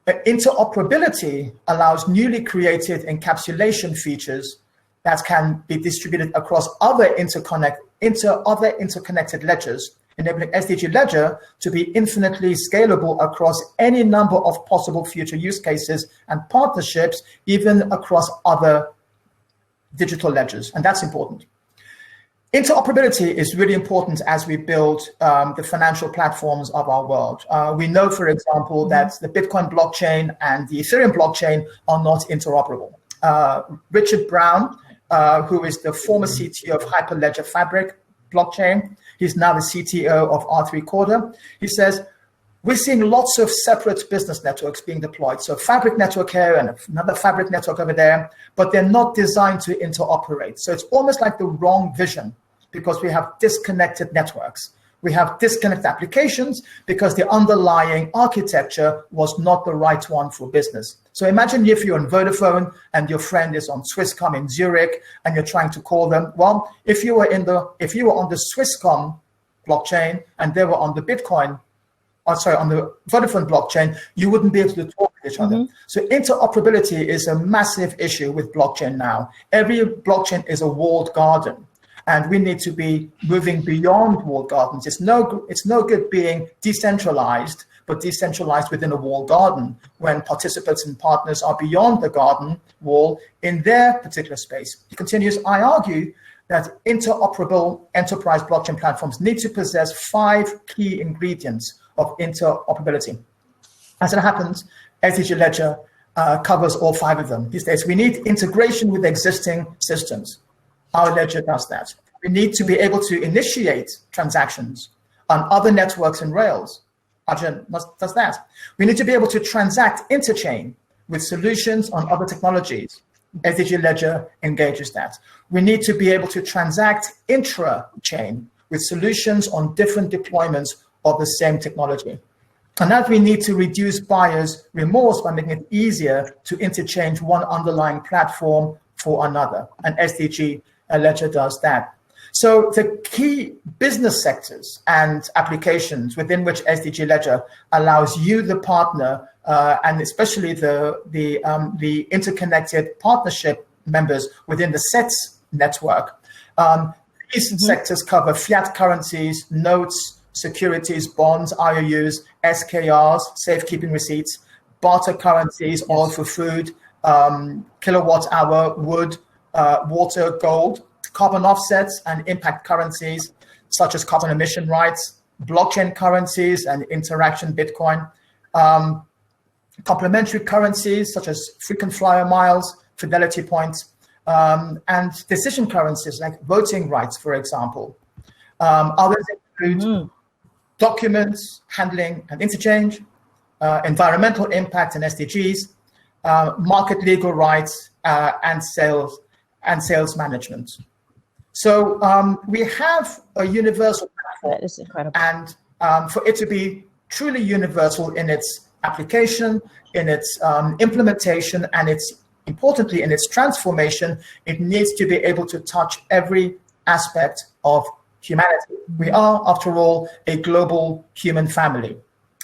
Interoperability allows newly created encapsulation features that can be distributed across other interconnected ledgers, enabling SDG Ledger to be infinitely scalable across any number of possible future use cases and partnerships, even across other digital ledgers, and that's important. Interoperability is really important as we build the financial platforms of our world. We know, for example, that the Bitcoin blockchain and the Ethereum blockchain are not interoperable. Richard Brown, who is the former CTO of Hyperledger Fabric blockchain, he's now the CTO of R3 Corda. He says, we're seeing lots of separate business networks being deployed. So Fabric network here and another Fabric network over there, but they're not designed to interoperate. So it's almost like the wrong vision because we have disconnected networks. We have disconnected applications because the underlying architecture was not the right one for business. So imagine if you're on Vodafone and your friend is on Swisscom in Zurich and you're trying to call them. Well, if you were on the Swisscom blockchain and they were on the Bitcoin, on the Vodafone blockchain, you wouldn't be able to talk to each other. So interoperability is a massive issue with blockchain now. Every blockchain is a walled garden, and we need to be moving beyond walled gardens. It's no good being decentralized, but decentralized within a walled garden when participants and partners are beyond the garden wall in their particular space. He continues, I argue that interoperable enterprise blockchain platforms need to possess 5 key ingredients of interoperability. As it happens, SDG Ledger covers all 5 of them. He states, we need integration with existing systems. Our ledger does that. We need to be able to initiate transactions on other networks and rails. Arjun does that. We need to be able to transact interchain with solutions on other technologies. SDG Ledger engages that. We need to be able to transact intra-chain with solutions on different deployments of the same technology. And that we need to reduce buyer's remorse by making it easier to interchange one underlying platform for another. And SDG Ledger does that. So the key business sectors and applications within which SDG Ledger allows you, the partner, and especially the interconnected partnership members within the CETS network. These sectors cover fiat currencies, notes, securities, bonds, IOUs, SKRs, safekeeping receipts, barter currencies, oil for food, kilowatt hour, wood, water, gold, carbon offsets and impact currencies, such as carbon emission rights, blockchain currencies and interaction Bitcoin, complementary currencies, such as frequent flyer miles, fidelity points, and decision currencies like voting rights, for example. Others include documents, handling and interchange, environmental impact and SDGs, market legal rights, and sales management. So we have a universal platform, that is incredible. And for it to be truly universal in its application, in its implementation, and importantly in its transformation, it needs to be able to touch every aspect of humanity. We are, after all, a global human family.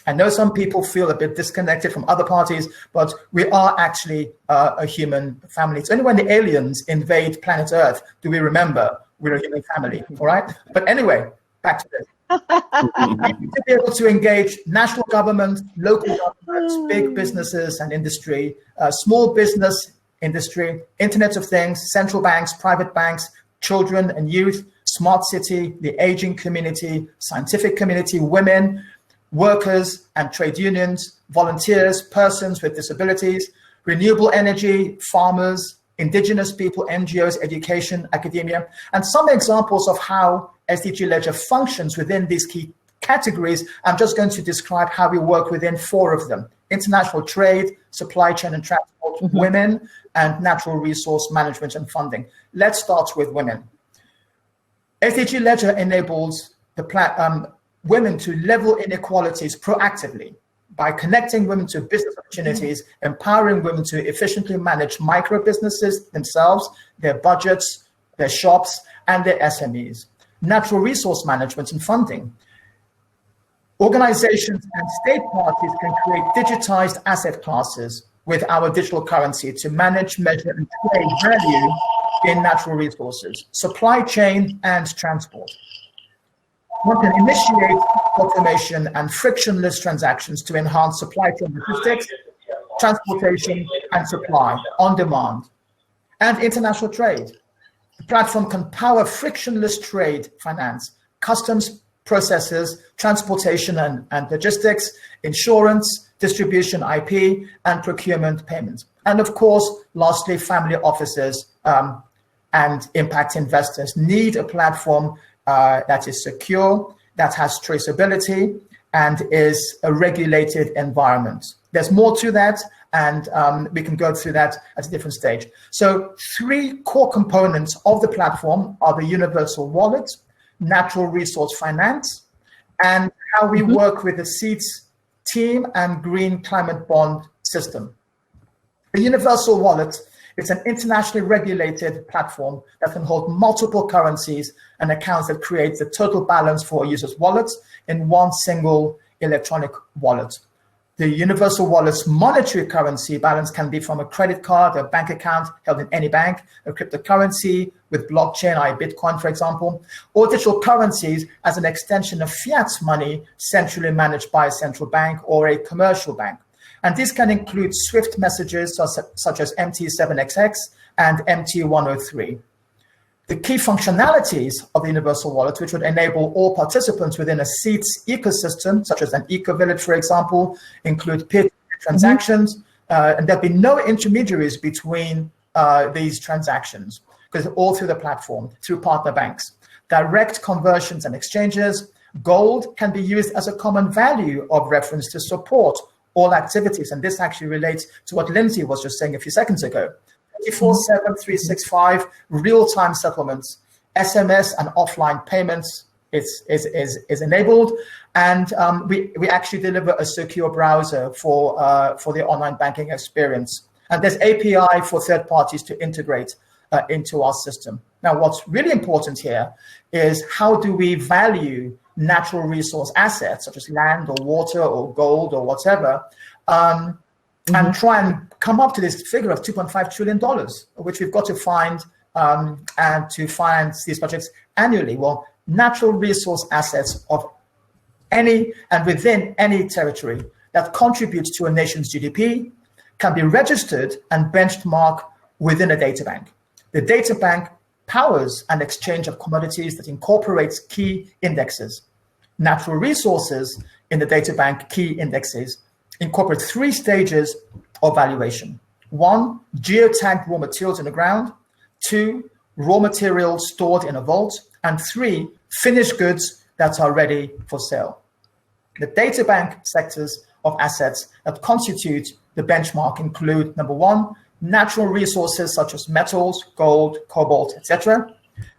I know some people feel a bit disconnected from other parties, but we are actually a human family. It's only when the aliens invade planet Earth do we remember we're a human family, all right? But anyway, back to this. To be able to engage national government, local governments, big businesses and industry, small business industry, Internet of Things, central banks, private banks, children and youth, smart city, the aging community, scientific community, women, workers and trade unions, volunteers, persons with disabilities, renewable energy, farmers, indigenous people, NGOs, education, academia, and some examples of how SDG Ledger functions within these key categories. I'm just going to describe how we work within 4 of them: international trade, supply chain and transport, women, and natural resource management and funding. Let's start with women. SDG Ledger enables women to level inequalities proactively by connecting women to business opportunities, empowering women to efficiently manage micro businesses themselves, their budgets, their shops, and their SMEs. Natural resource management and funding. Organizations and state parties can create digitized asset classes with our digital currency to manage, measure, and trade value in natural resources, supply chain, and transport. One can initiate automation and frictionless transactions to enhance supply chain logistics, transportation, and supply on demand. And international trade. The platform can power frictionless trade finance, customs processes, transportation and logistics, insurance, distribution IP, and procurement payments. And of course, lastly, family offices and impact investors need a platform that is secure, that has traceability, and is a regulated environment. There's more to that, and we can go through that at a different stage. So 3 core components of the platform are the universal wallet, natural resource finance, and how we work with the CETS team and green climate bond system. The universal wallet It's an internationally regulated platform that can hold multiple currencies and accounts that create the total balance for a user's wallet in one single electronic wallet. The universal wallet's monetary currency balance can be from a credit card, a bank account held in any bank, a cryptocurrency with blockchain, i.e. Bitcoin, for example, or digital currencies as an extension of fiat money centrally managed by a central bank or a commercial bank. And this can include SWIFT messages such as MT7XX and MT103. The key functionalities of the Universal Wallet, which would enable all participants within a CETS ecosystem, such as an eco-village, for example, include peer-to-peer transactions, and there'll be no intermediaries between these transactions, because all through the platform, through partner banks. Direct conversions and exchanges. Gold can be used as a common value of reference to support all activities, and this actually relates to what Lindsay was just saying a few seconds ago. 24/7, 365, real-time settlements, SMS and offline payments is enabled, and we actually deliver a secure browser for the online banking experience. And there's API for third parties to integrate into our system. Now, what's really important here is how do we value natural resource assets such as land or water or gold or whatever, and try and come up to this figure of $2.5 trillion, which we've got to find and to finance these projects annually. Well, natural resource assets of any and within any territory that contributes to a nation's GDP can be registered and benchmarked within a data bank. The data bank powers an exchange of commodities that incorporates key indexes. Natural resources in the data bank key indexes incorporate 3 stages of valuation. 1, geotagged raw materials in the ground. 2, raw materials stored in a vault. And 3, finished goods that are ready for sale. The data bank sectors of assets that constitute the benchmark include, number 1, natural resources such as metals, gold, cobalt, etc.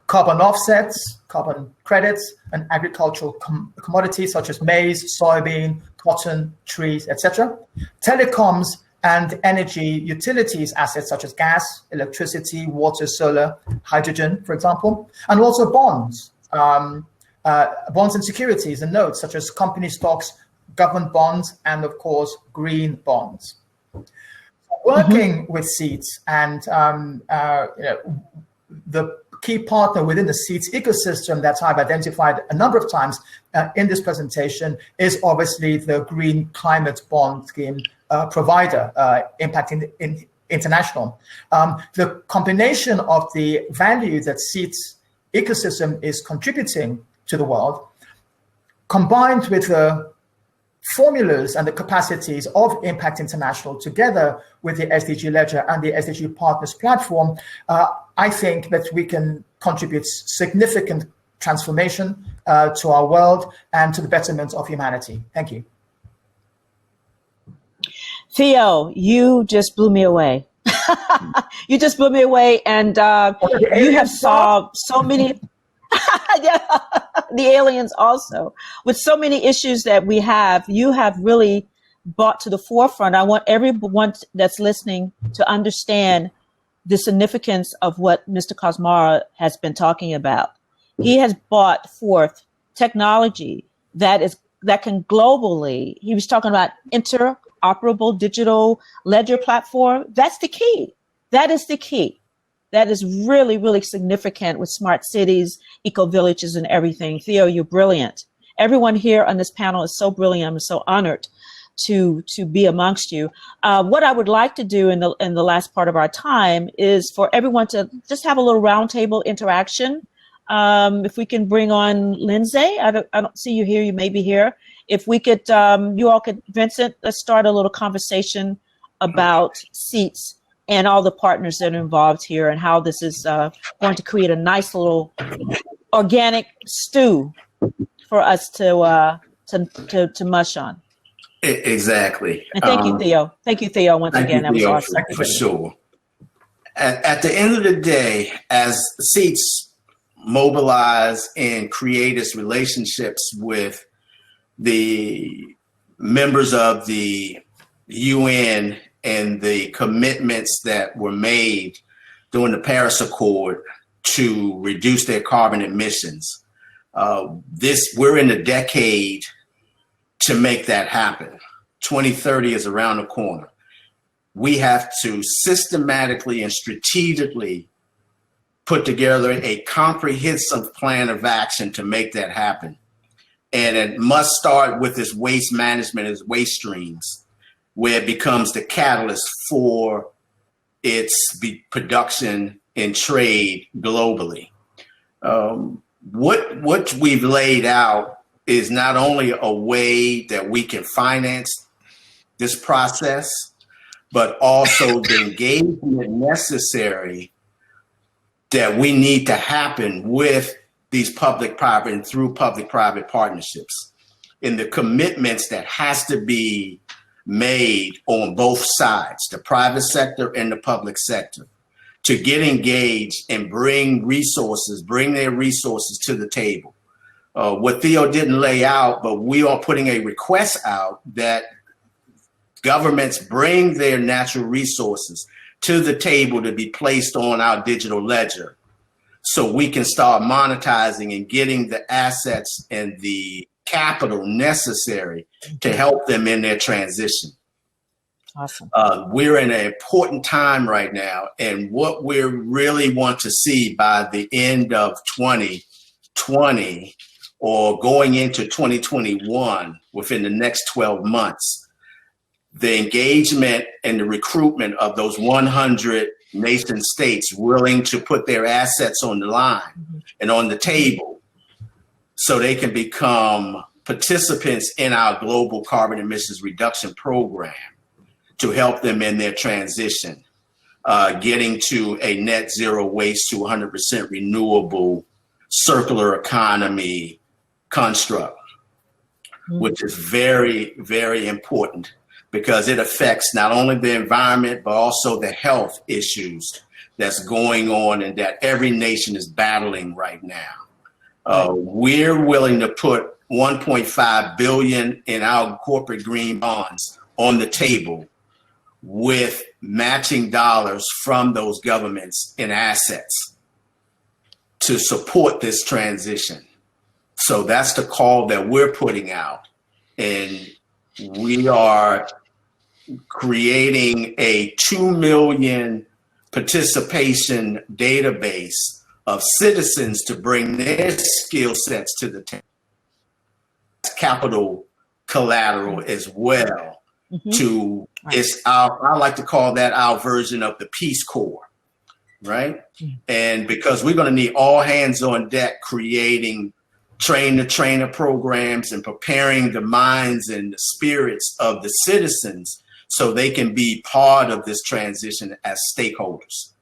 Carbon offsets, carbon credits, and agricultural commodities such as maize, soybean, cotton, trees, etc. Telecoms and energy utilities assets such as gas, electricity, water, solar, hydrogen, for example, and also bonds, bonds and securities and notes such as company stocks, government bonds, and of course, green bonds. Working with CETS and the key partner within the CETS ecosystem that I've identified a number of times in this presentation is obviously the Green Climate Bond Scheme provider, Impact International. The combination of the value that CETS ecosystem is contributing to the world, combined with the formulas and the capacities of Impact International together with the SDG Ledger and the SDG Partners platform, I think that we can contribute significant transformation to our world and to the betterment of humanity. Thank you. Theo, you just blew me away. You just blew me away, and you have solved so many... Yeah, the aliens also. With so many issues that we have, you have really brought to the forefront. I want everyone that's listening to understand the significance of what Mr. Kosmara has been talking about. He has brought forth technology that can globally, he was talking about interoperable digital ledger platform. That's the key. That is the key. That is really, really significant with smart cities, eco-villages, and everything. Theo, you're brilliant. Everyone here on this panel is so brilliant. I'm so honored to be amongst you. What I would like to do in the last part of our time is for everyone to just have a little roundtable interaction. If we can bring on Lindsay, I don't see you here. You may be here. If we could, you all could, Vincent, let's start a little conversation about CETS and all the partners that are involved here, and how this is going to create a nice little organic stew for us to mush on. Exactly. And thank you, Theo. Thank you, Theo, once again. That was awesome. For sure. At the end of the day, as CETS mobilize and create its relationships with the members of the UN and the commitments that were made during the Paris Accord to reduce their carbon emissions. We're in a decade to make that happen. 2030 is around the corner. We have to systematically and strategically put together a comprehensive plan of action to make that happen. And it must start with this waste management as waste streams, where it becomes the catalyst for its production and trade globally. What we've laid out is not only a way that we can finance this process, but also the engagement necessary that we need to happen with these public-private and through public-private partnerships, and the commitments that has to be made on both sides, the private sector and the public sector, to get engaged and bring their resources to the table. What Theo didn't lay out, but we are putting a request out that governments bring their natural resources to the table to be placed on our digital ledger, so we can start monetizing and getting the assets and the capital necessary to help them in their transition. Awesome. We're in an important time right now, and what we really want to see by the end of 2020 or going into 2021, within the next 12 months, the engagement and the recruitment of those 100 nation states willing to put their assets on the line and on the table so they can become participants in our global carbon emissions reduction program to help them in their transition, getting to a net zero waste to 100% renewable circular economy construct, which is very, very important, because it affects not only the environment, but also the health issues that's going on and that every nation is battling right now. We're willing to put $1.5 billion in our corporate green bonds on the table with matching dollars from those governments in assets to support this transition. So that's the call that we're putting out. And we are creating a 2 million participation database of citizens to bring their skill sets to the table. Capital collateral as well. I like to call that our version of the Peace Corps, right? And because we're going to need all hands on deck creating train-the-trainer programs and preparing the minds and the spirits of the citizens so they can be part of this transition as stakeholders.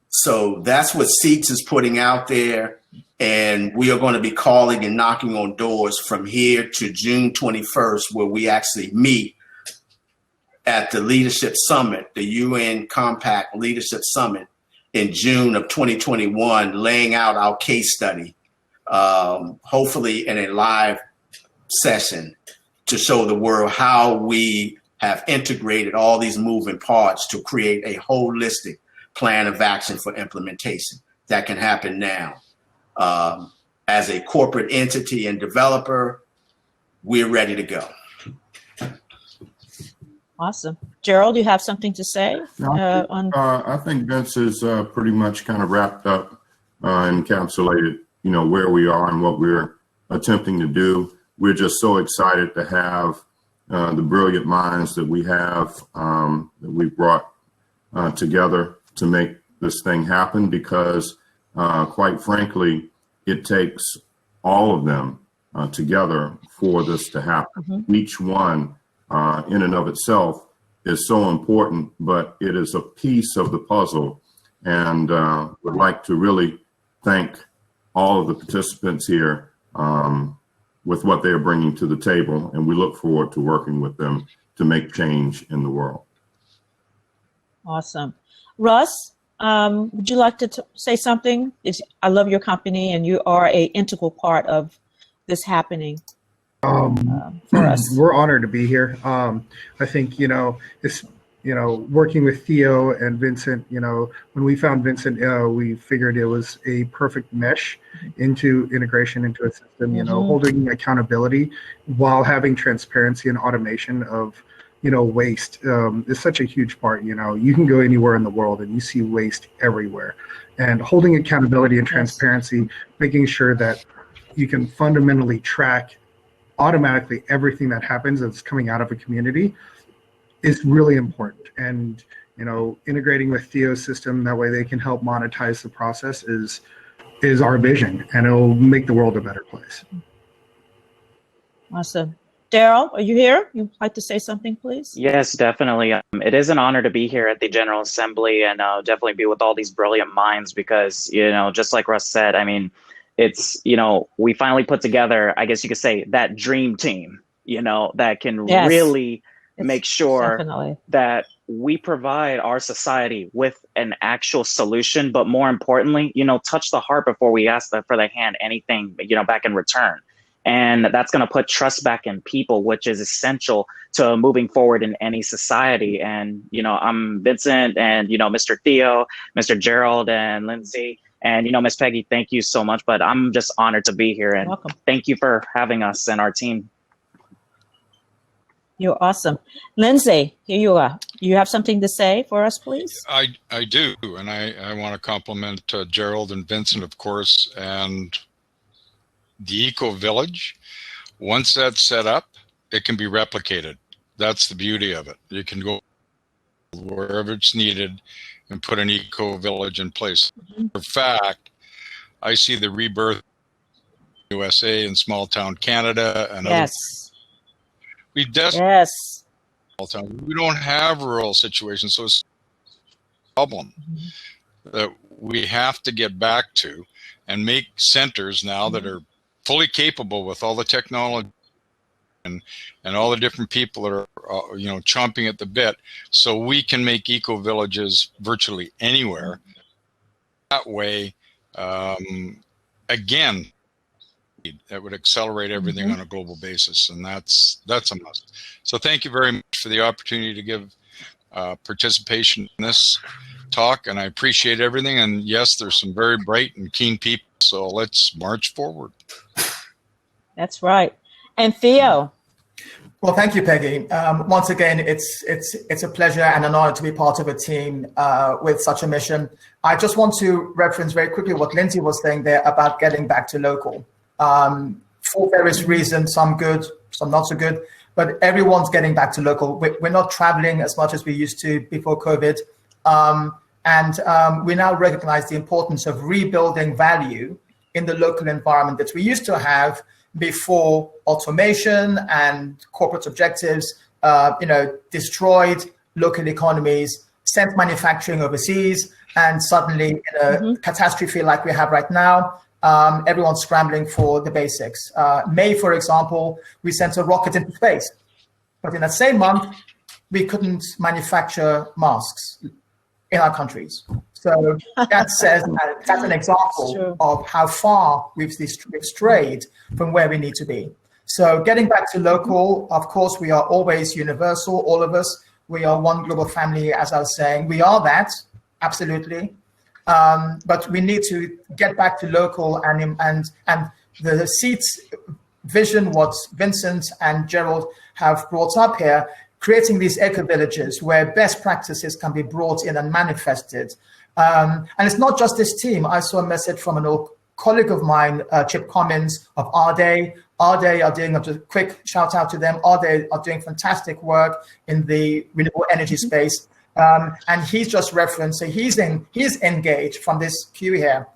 So that's what CETS is putting out there. And we are going to be calling and knocking on doors from here to June 21st, where we actually meet at the Leadership Summit, the UN Compact Leadership Summit in June of 2021, laying out our case study, hopefully in a live session, to show the world how we have integrated all these moving parts to create a holistic plan of action for implementation that can happen now. As a corporate entity and developer, we're ready to go. Awesome. Gerald, you have something to say? I think Vince is pretty much kind of wrapped up and encapsulated, where we are and what we're attempting to do. We're just so excited to have the brilliant minds that we have, that we've brought together to make this thing happen, because quite frankly, it takes all of them together for this to happen. Each one in and of itself is so important, but it is a piece of the puzzle. And would like to really thank all of the participants here with what they're bringing to the table. And we look forward to working with them to make change in the world. Awesome. Russ, would you like to say something? I love your company and you are an integral part of this happening. for us. We're honored to be here. I think, it's, working with Theo and Vincent, when we found Vincent, we figured it was a perfect mesh into integration into a system, holding accountability while having transparency and automation of, waste is such a huge part. You can go anywhere in the world and you see waste everywhere, and holding accountability and transparency, making sure that you can fundamentally track automatically everything that happens that's coming out of a community is really important. And integrating with Theo's system, that way they can help monetize the process is our vision, and it'll make the world a better place. Awesome. Daryl, are you here? You'd like to say something, please? Yes, definitely. It is an honor to be here at the General Assembly and definitely be with all these brilliant minds because, just like Russ said, I mean, it's, we finally put together, I guess you could say, that dream team, that can really make sure that we provide our society with an actual solution, but more importantly, touch the heart before we ask for the hand anything, back in return. And that's going to put trust back in people, which is essential to moving forward in any society. And, I'm Vincent and, Mr. Theo, Mr. Gerald and Lindsay. And, Miss Peggy, thank you so much. But I'm just honored to be here. And welcome. Thank you for having us and our team. You're awesome. Lindsay, here you are. You have something to say for us, please? I do. And I want to compliment Gerald and Vincent, of course, and the Eco Village. Once that's set up, it can be replicated. That's the beauty of it. You can go wherever it's needed and put an Eco Village in place. In fact, I see the rebirth of USA and small town Canada and yes. We small town. We don't have rural situations, so it's a problem that we have to get back to and make centers now that are fully capable with all the technology and all the different people that are chomping at the bit, so we can make eco villages virtually anywhere. That way, again, that would accelerate everything on a global basis, and that's a must. So thank you very much for the opportunity to give participation in this talk, and I appreciate everything. And yes, there's some very bright and keen people, so let's march forward. That's right. And Theo. Well, thank you, Peggy. Once again, it's a pleasure and an honor to be part of a team with such a mission. I just want to reference very quickly what Lindsay was saying there about getting back to local. For various reasons, some good, some not so good, but everyone's getting back to local. We're not traveling as much as we used to before COVID. And we now recognize the importance of rebuilding value in the local environment that we used to have before automation and corporate objectives, destroyed local economies, sent manufacturing overseas, and suddenly in a catastrophe like we have right now, everyone's scrambling for the basics. May, for example, we sent a rocket into space, but in that same month, we couldn't manufacture masks in our countries. So that says that's an example of how far we've strayed from where we need to be. So getting back to local, of course, we are always universal, all of us. We are one global family, as I was saying. We are that, absolutely. But we need to get back to local, and the CETS vision, what Vincent and Gerald have brought up here, creating these eco-villages where best practices can be brought in and manifested. And it's not just this team. I saw a message from an old colleague of mine, Chip Cummins of RDay. RDay are doing a quick shout out to them. RDay are doing fantastic work in the renewable energy space. And he's just referenced, so he's engaged from this queue here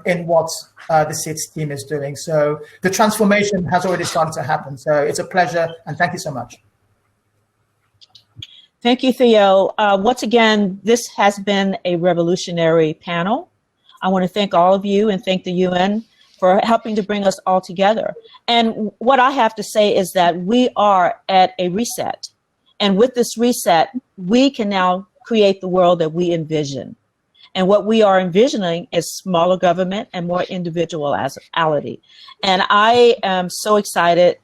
in what the CETS team is doing. So the transformation has already started to happen. So it's a pleasure, and thank you so much. Thank you, Theo. Once again, this has been a revolutionary panel. I want to thank all of you and thank the UN for helping to bring us all together. And what I have to say is that we are at a reset. And with this reset, we can now create the world that we envision. And what we are envisioning is smaller government and more individuality. And I am so excited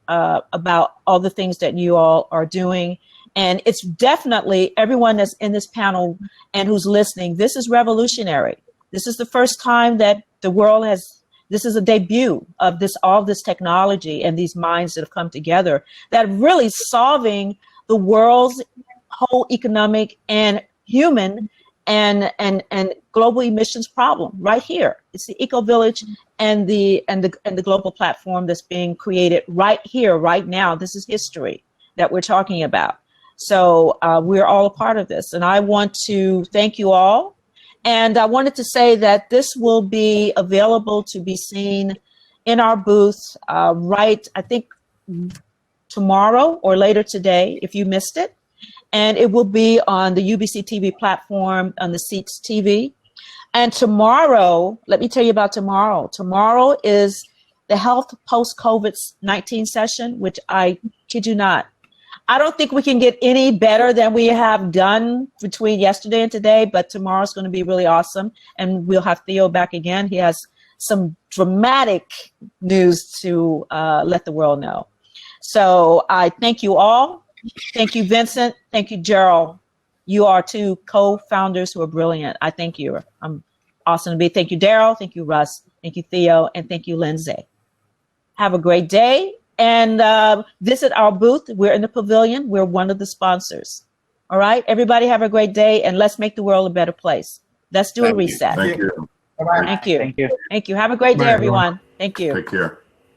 about all the things that you all are doing. And it's definitely everyone that's in this panel and who's listening. This is revolutionary. This is the first time that the world has, this is a debut of all this technology and these minds that have come together that are really solving the world's whole economic and human and global emissions problem right here. It's the Eco Village and the global platform that's being created right here, right now. This is history that we're talking about. So we're all a part of this. And I want to thank you all. And I wanted to say that this will be available to be seen in our booth right, I think, tomorrow or later today, if you missed it. And it will be on the UBC TV platform, on the CETS TV. And tomorrow, let me tell you about tomorrow. Tomorrow is the Health Post-COVID-19 session, which I kid you not, I don't think we can get any better than we have done between yesterday and today, but tomorrow's going to be really awesome. And we'll have Theo back again. He has some dramatic news to let the world know. So I thank you all. Thank you, Vincent. Thank you, Gerald. You are two co-founders who are brilliant. I thank you. I'm awesome to be. Thank you, Daryl. Thank you, Russ. Thank you, Theo. And thank you, Lindsay. Have a great day. And visit our booth. We're in the pavilion. We're one of the sponsors. All right. Everybody have a great day, and let's make the world a better place. Let's do a reset. Thank you. Bye-bye. Thank you. Thank you. Thank you. Have a great day, everyone. Thank you. Take care.